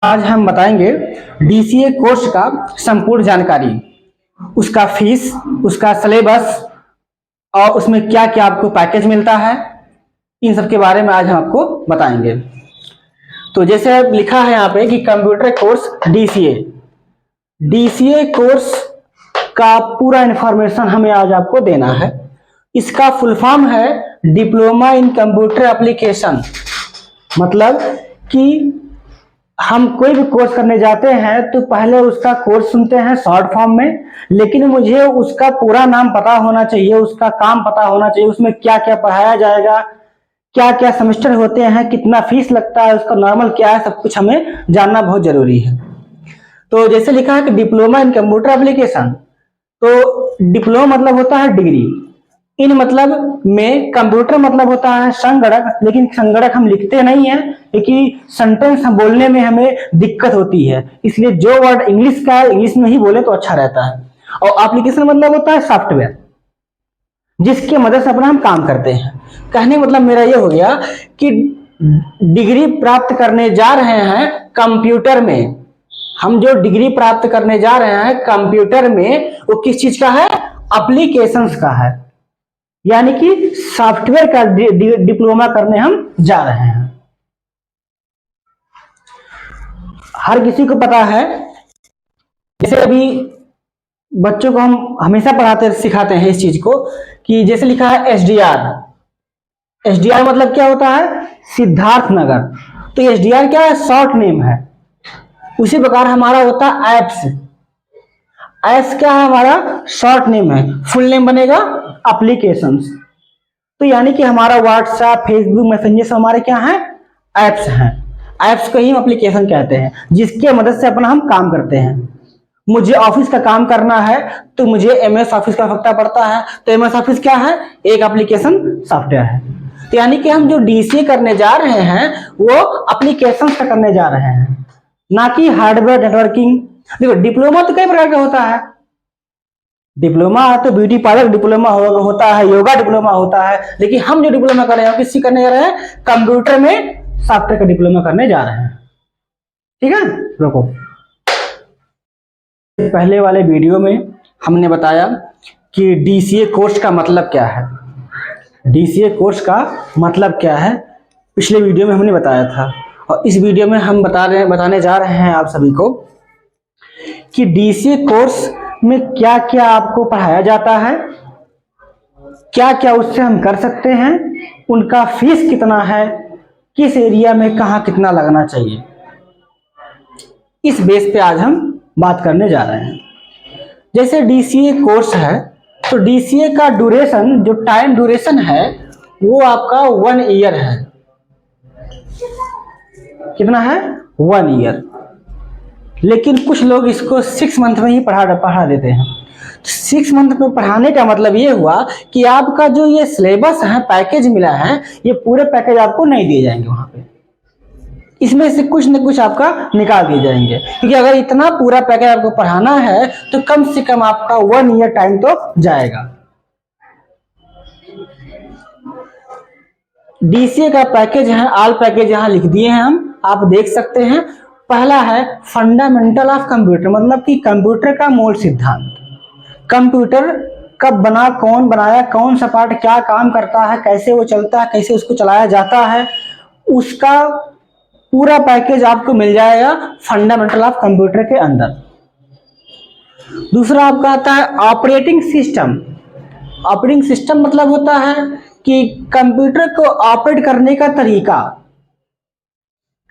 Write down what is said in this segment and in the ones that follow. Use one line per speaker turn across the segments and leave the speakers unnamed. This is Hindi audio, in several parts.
आज हम बताएंगे डीसीए कोर्स का संपूर्ण जानकारी, उसका फीस, उसका सिलेबस और उसमें क्या क्या आपको पैकेज मिलता है। इन सब के बारे में आज हम आपको बताएंगे। तो जैसे लिखा है यहाँ पे कि कंप्यूटर कोर्स डीसीए कोर्स का पूरा इंफॉर्मेशन हमें आज आपको देना है। इसका फुल फॉर्म है डिप्लोमा इन कंप्यूटर एप्लीकेशन। मतलब कि हम कोई भी कोर्स करने जाते हैं तो पहले उसका कोर्स सुनते हैं शॉर्ट फॉर्म में, लेकिन मुझे उसका पूरा नाम पता होना चाहिए, उसका काम पता होना चाहिए, उसमें क्या क्या पढ़ाया जाएगा, क्या क्या सेमेस्टर होते हैं, कितना फीस लगता है, उसका नॉर्मल क्या है, सब कुछ हमें जानना बहुत जरूरी है। तो जैसे लिखा है कि डिप्लोमा इन कंप्यूटर एप्लीकेशन, तो डिप्लोमा मतलब होता है डिग्री, इन मतलब में कंप्यूटर मतलब होता है संगणक, लेकिन संगणक हम लिखते नहीं है क्योंकि सेंटेंस हम बोलने में हमें दिक्कत होती है, इसलिए जो वर्ड इंग्लिश का है इंग्लिश में ही बोले तो अच्छा रहता है। और एप्लीकेशन मतलब होता है सॉफ्टवेयर, जिसके मदद से अपना हम काम करते हैं। कहने मतलब मेरा ये हो गया कि डिग्री प्राप्त करने जा रहे हैं कंप्यूटर में, हम जो डिग्री प्राप्त करने जा रहे हैं कंप्यूटर में, वो किस चीज का है? एप्लीकेशंस का है, यानी कि सॉफ्टवेयर का डिप्लोमा करने हम जा रहे हैं। हर किसी को पता है, जैसे अभी बच्चों को हम हमेशा पढ़ाते सिखाते हैं इस चीज को कि जैसे लिखा है एसडीआर मतलब क्या होता है? सिद्धार्थ नगर। तो एसडीआर क्या है? शॉर्ट नेम है। उसी प्रकार हमारा होता है एप्स क्या है? हमारा शॉर्ट नेम है। फुल नेम बनेगा एप्लीकेशंस। तो यानी कि हमारा व्हाट्सएप, फेसबुक, मैसेंजर हमारे क्या है? एप्स हैं। एप्स को ही हम एप्लीकेशन कहते हैं, जिसके मदद से अपना हम काम करते हैं। मुझे ऑफिस का काम करना है तो मुझे एमएस ऑफिस का आवश्यकता पड़ता है, तो एमएस ऑफिस क्या है? एक एप्लीकेशन सॉफ्टवेयर है। तो यानी कि हम जो डीसीए करने जा रहे हैं वो एप्लीकेशन का करने जा रहे हैं, ना कि हार्डवेयर नेटवर्किंग। देखो डिप्लोमा तो कई प्रकार का होता है। डिप्लोमा तो ब्यूटी पार्लर डिप्लोमा होता है, योगा डिप्लोमा होता है, लेकिन हम जो डिप्लोमा कर रहे हैं किससे करने जा रहे हैं? कंप्यूटर में सॉफ्टवेयर का डिप्लोमा करने जा रहे हैं। ठीक है, रुको। पहले वाले वीडियो में हमने बताया कि डीसीए कोर्स का मतलब क्या है। डीसीए कोर्स का मतलब क्या है पिछले वीडियो में हमने बताया था, और इस वीडियो में हम बताने जा रहे हैं आप सभी को कि डीसीए कोर्स में क्या क्या आपको पढ़ाया जाता है, क्या क्या उससे हम कर सकते हैं, उनका फीस कितना है, किस एरिया में कहाँ कितना लगना चाहिए। इस बेस पे आज हम बात करने जा रहे हैं। जैसे डीसीए कोर्स है तो डीसीए का ड्यूरेशन, जो टाइम ड्यूरेशन है वो आपका 1 ईयर है। कितना है? 1 ईयर। लेकिन कुछ लोग इसको 6 मंथ में ही पढ़ा देते हैं। 6 मंथ में पढ़ाने का मतलब ये हुआ कि आपका जो ये सिलेबस है, पैकेज मिला है, ये पूरे पैकेज आपको नहीं दिए जाएंगे वहां पे। इसमें से कुछ न कुछ आपका निकाल दिए जाएंगे, क्योंकि अगर इतना पूरा पैकेज आपको पढ़ाना है तो कम से कम आपका 1 ईयर टाइम तो जाएगा। डीसीए का पैकेज है, ऑल पैकेज यहाँ लिख दिए हैं हम, आप देख सकते हैं। पहला है फंडामेंटल ऑफ कंप्यूटर, मतलब कि कंप्यूटर का मूल सिद्धांत। कंप्यूटर कब बना, कौन बनाया, कौन सा पार्ट क्या काम करता है, कैसे वो चलता है, कैसे उसको चलाया जाता है, उसका पूरा पैकेज आपको मिल जाएगा फंडामेंटल ऑफ कंप्यूटर के अंदर। दूसरा आपका आता है ऑपरेटिंग सिस्टम। ऑपरेटिंग सिस्टम मतलब होता है कि कंप्यूटर को ऑपरेट करने का तरीका,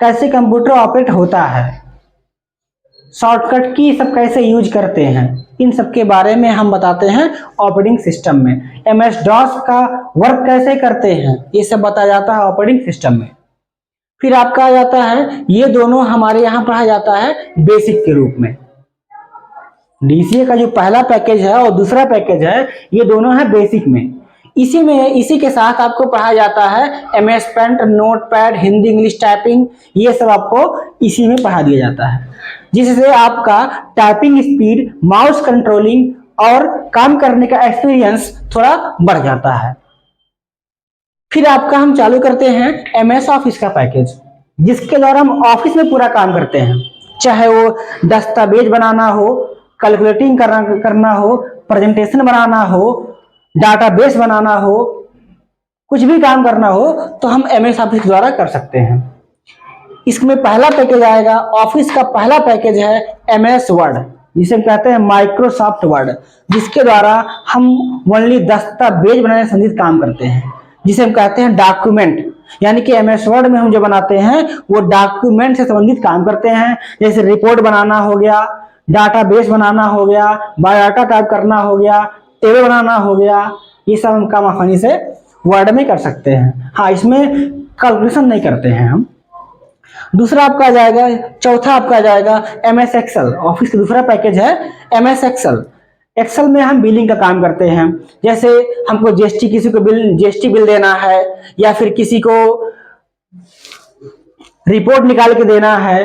कैसे कंप्यूटर ऑपरेट होता है, शॉर्टकट की सब कैसे यूज करते हैं, इन सब के बारे में हम बताते हैं ऑपरेटिंग सिस्टम में। एमएस डॉस का वर्क कैसे करते हैं, ये सब बताया जाता है ऑपरेटिंग सिस्टम में। फिर आपका आ जाता है, ये दोनों हमारे यहाँ पढ़ा जाता है बेसिक के रूप में। डीसीए का जो पहला पैकेज है और दूसरा पैकेज है, ये दोनों है बेसिक में। इसी के साथ आपको पढ़ाया जाता है MS Paint, Notepad, Hindi English typing, ये सब आपको इसी में पढ़ा दिया जाता है, जिससे आपका टाइपिंग स्पीड, माउस कंट्रोलिंग और काम करने का एक्सपीरियंस थोड़ा बढ़ जाता है। फिर आपका हम चालू करते हैं एमएस ऑफिस का पैकेज। जिसके द्वारा हम ऑफिस में पूरा काम करते हैं, चाहे वो दस्तावेज बनाना हो, कैलकुलेटिंग करना हो, प्रेजेंटेशन बनाना हो, डाटाबेस बनाना हो, कुछ भी काम करना हो तो हम एमएस ऑफिस के द्वारा कर सकते हैं। इसमें पहला पैकेज आएगा, ऑफिस का पहला पैकेज है एमएस वर्ड, जिसे हम कहते हैं माइक्रोसॉफ्ट वर्ड, जिसके द्वारा हम ओनली दस्तावेज बनाने से संबंधित काम करते हैं, जिसे हम कहते हैं डॉक्यूमेंट। यानी कि एमएस वर्ड में हम जो बनाते हैं वो डॉक्यूमेंट से संबंधित काम करते हैं, जैसे रिपोर्ट बनाना हो गया, डाटाबेस बनाना हो गया, बायोडाटा टाइप करना हो गया, टेबल बनाना हो गया, ये सब हम काम आसानी से वर्ड में कर सकते हैं। हाँ, इसमें कैलकुलेशन नहीं करते हैं हम। दूसरा आपका आ जाएगा, चौथा आपका आ जाएगा एमएस एक्सेल। ऑफिस का दूसरा पैकेज है एमएस एक्सेल। एक्सेल में हम बिलिंग का काम करते हैं, जैसे हमको जीएसटी, किसी को जीएसटी बिल देना है, या फिर किसी को रिपोर्ट निकाल के देना है,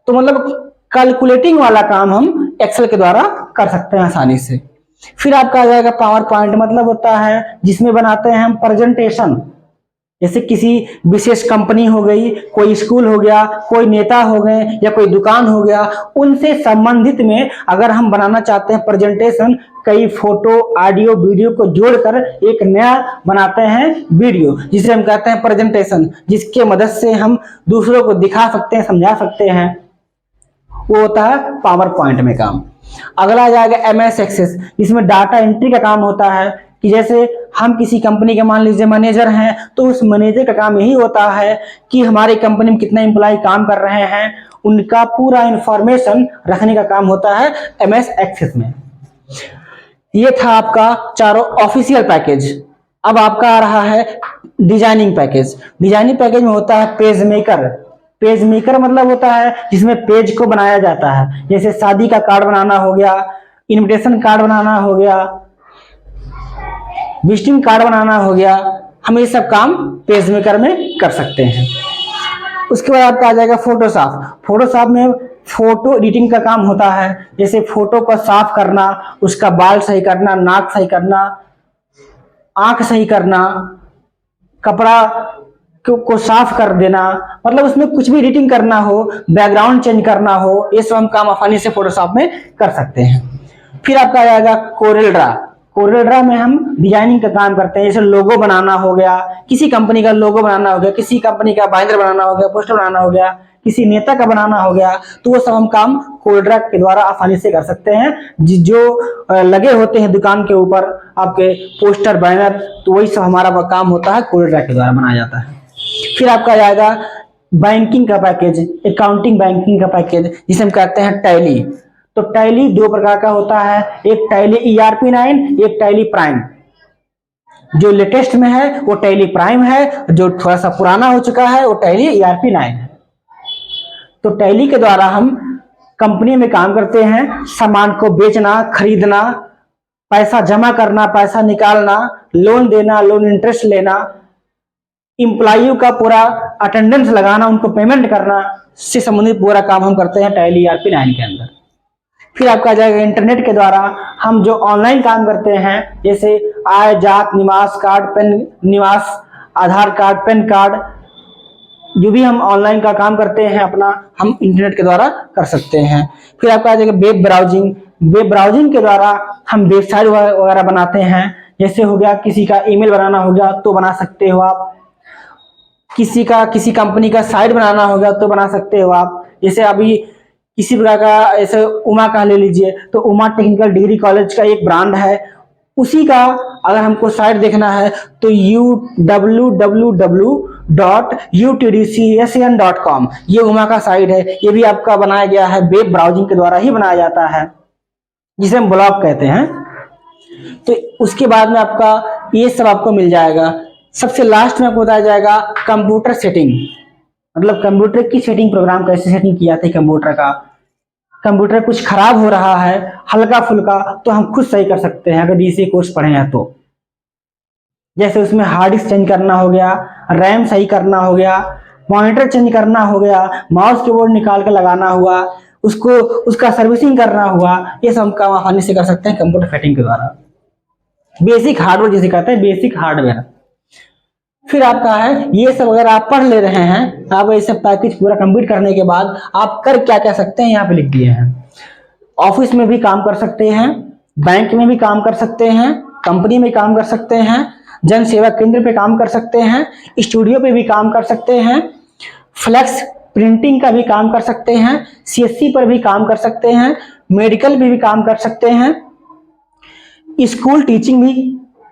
तो मतलब कैलकुलेटिंग वाला काम हम एक्सेल के द्वारा कर सकते हैं आसानी से। फिर आपका आ जाएगा पावर पॉइंट, मतलब होता है जिसमें बनाते हैं हम प्रेजेंटेशन, जैसे किसी विशेष कंपनी हो गई, कोई स्कूल हो गया, कोई नेता हो गए, या कोई दुकान हो गया, उनसे संबंधित में अगर हम बनाना चाहते हैं प्रेजेंटेशन, कई फोटो, ऑडियो, वीडियो को जोड़कर एक नया बनाते हैं वीडियो, जिसे हम कहते हैं प्रेजेंटेशन, जिसके मदद से हम दूसरों को दिखा सकते हैं, समझा सकते हैं, वो होता है पावर पॉइंट में काम। अगला आ जाएगा एमएस एक्सेस, जिसमें डाटा एंट्री का काम होता है, कि जैसे हम किसी कंपनी के मान लीजिए मैनेजर हैं, तो उस मैनेजर का काम यही होता है कि हमारी कंपनी में कितने एम्प्लॉय काम कर रहे हैं, उनका पूरा इंफॉर्मेशन रखने का काम होता है एमएस एक्सेस में। ये था आपका चारों ऑफिशियल पैकेज। अब आपका आ रहा है डिजाइनिंग पैकेज। डिजाइनिंग पैकेज में होता है पेज मेकर। पेज मेकर मतलब होता है जिसमें पेज को बनाया जाता है, जैसे शादी का कार्ड बनाना हो गया, इनविटेशन कार्ड बनाना हो गया, विजिटिंग कार्ड बनाना हो गया, हम ये सब काम पेज मेकर में कर सकते हैं। उसके बाद आपका आ जाएगा फोटोशॉप। फोटोशॉप में फोटो एडिटिंग का काम होता है, जैसे फोटो को साफ करना, उसका बाल सही करना, नाक सही करना, आंख सही करना, कपड़ा को साफ कर देना, मतलब उसमें कुछ भी एडिटिंग करना हो, बैकग्राउंड चेंज करना हो, ये सब हम काम आसानी से फोटोशॉप में कर सकते हैं। फिर आपका आ जाएगा कोरेल ड्रा। कोरेल ड्रा में हम डिजाइनिंग का काम करते हैं, जैसे लोगो बनाना हो गया, किसी कंपनी का लोगो बनाना हो गया, किसी कंपनी का बाइंडर बनाना हो गया, पोस्टर बनाना हो गया, किसी नेता का बनाना हो गया, तो वो सब हम काम कोरेल ड्रा के द्वारा आसानी से कर सकते हैं। जो लगे होते हैं दुकान के ऊपर आपके पोस्टर, बैनर, तो वही सब हमारा काम होता है कोरेल ड्रा के द्वारा बनाया जाता है। फिर आपका जाएगा बैंकिंग का पैकेज, अकाउंटिंग बैंकिंग का पैकेज, जिसे हम कहते हैं टैली। तो टैली दो प्रकार का होता है, एक टैली ERP9, एक टैली प्राइम। जो लेटेस्ट में है वो टैली प्राइम है, जो थोड़ा सा पुराना हो चुका है वो टैली ERP9 है। तो टैली के द्वारा हम कंपनी में काम करते हैं, सामान को बेचना, खरीदना, पैसा जमा करना, पैसा निकालना, लोन देना, लोन इंटरेस्ट लेना, इंप्लॉइयों का पूरा अटेंडेंस लगाना, उनको पेमेंट करना से संबंधित पूरा काम हम करते हैं टैली ERP9 के अंदर। फिर आपका आ जाएगा इंटरनेट के द्वारा हम जो ऑनलाइन काम करते हैं, जैसे आय, जात, निवास कार्ड, पेन निवास, आधार कार्ड, पैन कार्ड, जो भी हम ऑनलाइन का काम करते हैं अपना, हम इंटरनेट के द्वारा कर सकते हैं। फिर आपका आ जाएगा वेब ब्राउजिंग। वेब ब्राउजिंग के द्वारा हम वेबसाइट वगैरह बनाते हैं, जैसे हो गया किसी का ईमेल बनाना हो गया तो बना सकते हो आप, किसी कंपनी का साइट बनाना होगा तो बना सकते हो आप। जैसे अभी किसी प्रकार का ऐसे उमा का ले लीजिए, तो उमा टेक्निकल डिग्री कॉलेज का एक ब्रांड है, उसी का अगर हमको साइट देखना है तो www.utdcsan.com ये उमा का साइट है। ये भी आपका बनाया गया है, वेब ब्राउजिंग के द्वारा ही बनाया जाता है, जिसे हम ब्लॉग कहते हैं। तो उसके बाद में आपका ये सब आपको मिल जाएगा। सबसे लास्ट में आपको बताया जाएगा कंप्यूटर सेटिंग, मतलब कंप्यूटर की सेटिंग, प्रोग्राम कैसे सेटिंग किया था कंप्यूटर का। कंप्यूटर कुछ खराब हो रहा है हल्का फुल्का, तो हम खुद सही कर सकते हैं अगर डीसी कोर्स पढ़े हैं तो। जैसे उसमें हार्ड डिस्क चेंज करना हो गया, रैम सही करना हो गया, मॉनिटर चेंज करना हो गया, माउस कीबोर्ड निकाल के लगाना हुआ, उसका सर्विसिंग करना हुआ, ये सब काम आसानी से कर सकते हैं कंप्यूटर सेटिंग के द्वारा। बेसिक हार्डवेयर जिसे कहते हैं, बेसिक हार्डवेयर। फिर आपका है ये सब अगर आप पढ़ ले रहे हैं, आप ये सब पैकेज पूरा कंप्लीट करने के बाद आप कर क्या क्या सकते हैं यहाँ पे लिख दिए हैं। ऑफिस में भी काम कर सकते हैं, बैंक में भी काम कर सकते हैं, कंपनी में काम कर सकते हैं, जन सेवा केंद्र पे काम कर सकते हैं, स्टूडियो पे भी काम कर सकते हैं, फ्लैक्स प्रिंटिंग का भी काम कर सकते हैं, सीएससी पर भी काम कर सकते हैं, मेडिकल में भी काम कर सकते हैं, स्कूल टीचिंग भी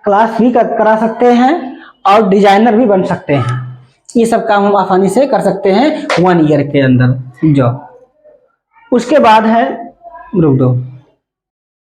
क्लास भी करा सकते हैं और डिजाइनर भी बन सकते हैं। ये सब काम हम आसानी से कर सकते हैं 1 ईयर के अंदर जॉब। उसके बाद है, रुक दो,